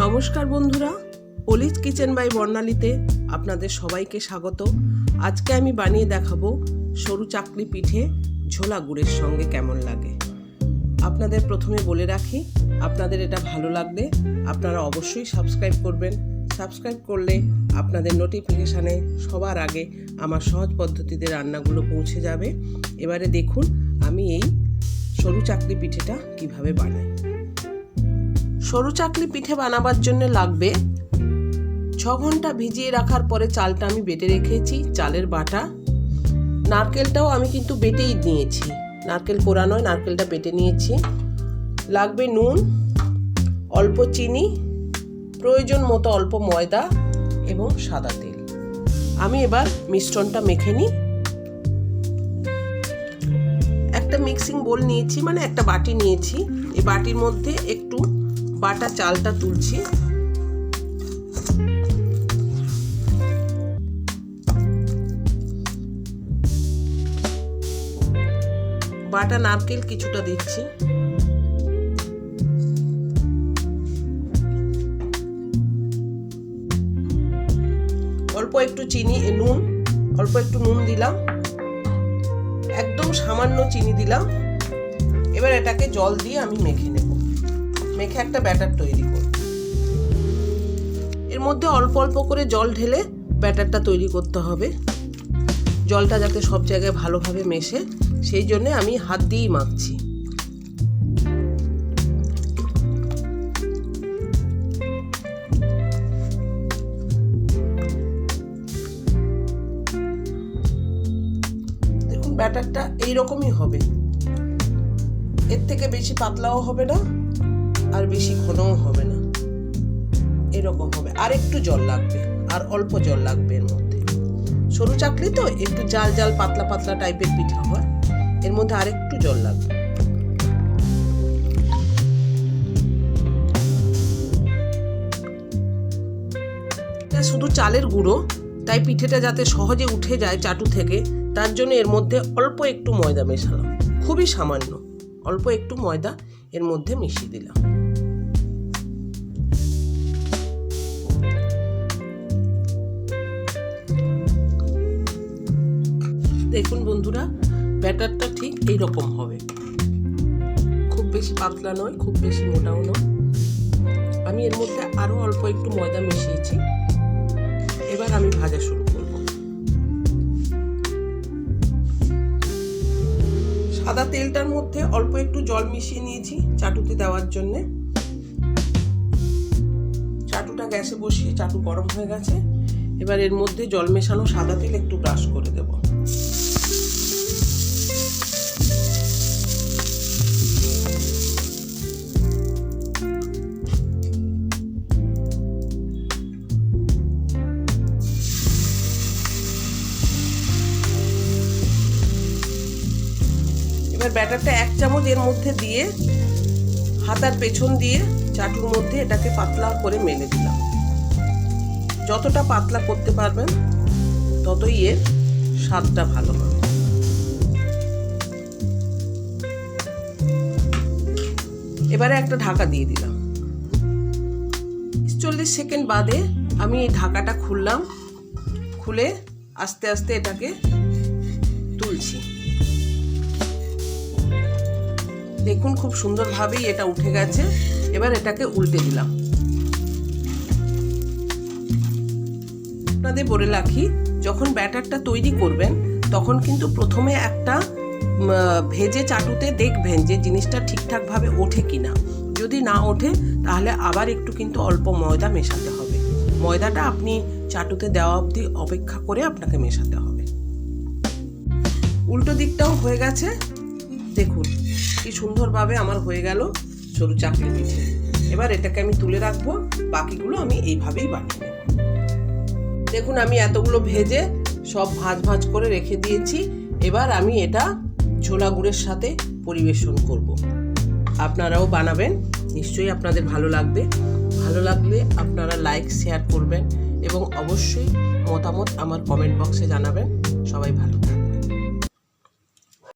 নমস্কার বন্ধুরা, অলিজ kitchen by বর্ণালীতে আপনাদের সবাইকে স্বাগত। আজকে আমি বানিয়ে দেখাবো সরু চাকলি পিঠে ঝোলা গুড়ের সঙ্গে কেমন লাগে। আপনাদের প্রথমে বলে রাখি, আপনাদের এটা ভালো লাগলে আপনারা অবশ্যই সাবস্ক্রাইব করবেন। সাবস্ক্রাইব করলে আপনাদের নোটিফিকেশানে সবার আগে আমার সহজ পদ্ধতিতে রান্নাগুলো পৌঁছে যাবে। এবারে দেখুন আমি এই সরু চাকলি পিঠেটা কিভাবে বানাই। সরু চাকলি পিঠে বানাবার জন্য লাগবে 6 ঘন্টা ভিজিয়ে রাখার পরে চালটা আমি বেটে রেখেছি, চালের বাটা। নারকেলটাও আমি কিন্তু বেটেই নিয়েছি, নারকেল কোড়া নয়, নারকেলটা বেটে নিয়েছি। লাগবে নুন, অল্প চিনি, প্রয়োজন মতো অল্প ময়দা এবং সাদা তেল। আমি এবার মিশ্রণটা মেখে নিই। একটা মিক্সিং বোল নিয়েছি, মানে একটা বাটি নিয়েছি। এই বাটির মধ্যে একটু বাটা চালটা তুলছি। বাটা নারকেল কিছুটা দিচ্ছি। অল্প একটু চিনি, অল্প একটু নুন দিলাম, একদম সামান্য চিনি দিলাম। এবার এটাকে জল দিয়ে আমি মেখে নেব, মেখে একটা ব্যাটার তৈরি করব। এর মধ্যে অল্প অল্প করে জল ঢেলে ব্যাটারটা তৈরি করতে হবে। জলটা যাতে সব জায়গায় ভালোভাবে মেশে, সেই জন্য আমি হাত দিয়েই মাখছি। দেখুন ব্যাটারটা এইরকমই হবে, এর থেকে বেশি পাতলাও হবে না আর বেশি ঘনও হবে না, এরকম হবে। আর একটু জল লাগবে, আর অল্প জল লাগবে এর মধ্যে। সরু চাকলি তো একটু জাল জাল পাতলা পাতলা টাইপের পিঠা হয়, এর মধ্যে আর একটু জল লাগবে। এটা শুধু চালের গুঁড়ো, তাই পিঠেটা যাতে সহজে উঠে যায় চাটু থেকে, তার জন্য এর মধ্যে অল্প একটু ময়দা মেশালাম, খুবই সামান্য অল্প একটু ময়দা এর মধ্যে মিশিয়ে দিলাম। দেখুন বন্ধুরা, ব্যাটারটা ঠিক এইরকম হবে, খুব বেশি পাতলা নয়, খুব বেশি মোটাও নয়। আমি এর মধ্যে আরো অল্প একটু ময়দা মিশিয়েছি। এবার আমি ভাজা শুরু করব। সাদা তেলটার মধ্যে অল্প একটু জল মিশিয়ে নিয়েছি চাটুতে দেওয়ার জন্য। চাটুটা গ্যাসে বসিয়ে চাটু গরম হয়ে গেছে। এবার এর মধ্যে জল মেশানো সাদা তেল একটু ব্রাশ করে দেব। এবার ব্যাটারটা 1 চামচ এর মধ্যে দিয়ে হাতার পেছন দিয়ে চাটুর মধ্যে এটাকে পাতলা করে মেলে দিলাম। যতটা পাতলা করতে পারবেন ততই এর স্বাদটা ভালো হবে। এবারে একটা ঢাকা দিয়ে দিলাম। 40 সেকেন্ড বাদে আমি এই ঢাকাটা খুললাম, খুলে আস্তে আস্তে এটাকে তুলছি। দেখুন খুব সুন্দরভাবেই এটা উঠে গেছে। এবার এটাকে উল্টে দিলাম। আপনাদের বলে রাখি, যখন ব্যাটারটা তৈরি করবেন তখন কিন্তু প্রথমে একটা ভেজে চাটুতে দেখবেন যে জিনিসটা ঠিকঠাকভাবে ওঠে কিনা। যদি না ওঠে তাহলে আবার একটু কিন্তু অল্প ময়দা মেশাতে হবে। ময়দাটা আপনি চাটুতে দেওয়া অবধি অপেক্ষা করে আপনাকে মেশাতে হবে। উল্টো দিকটাও হয়ে গেছে, দেখুন কি সুন্দরভাবে আমার হয়ে গেল সরু চাকলি পিঠে। এবার এটাকে আমি তুলে রাখবো, বাকিগুলো আমি এইভাবেই বানিয়ে নেব। দেখুন আমি এতগুলো ভেজে সব ভাঁজ ভাঁজ করে রেখে দিয়েছি। এবার আমি এটা ঝোলা গুড়ের সাথে পরিবেশন করব। আপনারাও বানাবেন, নিশ্চয়ই আপনাদের ভালো লাগবে। ভালো লাগলে আপনারা লাইক শেয়ার করবেন এবং অবশ্যই মতামত আমার কমেন্ট বক্সে জানাবেন। সবাই ভালো।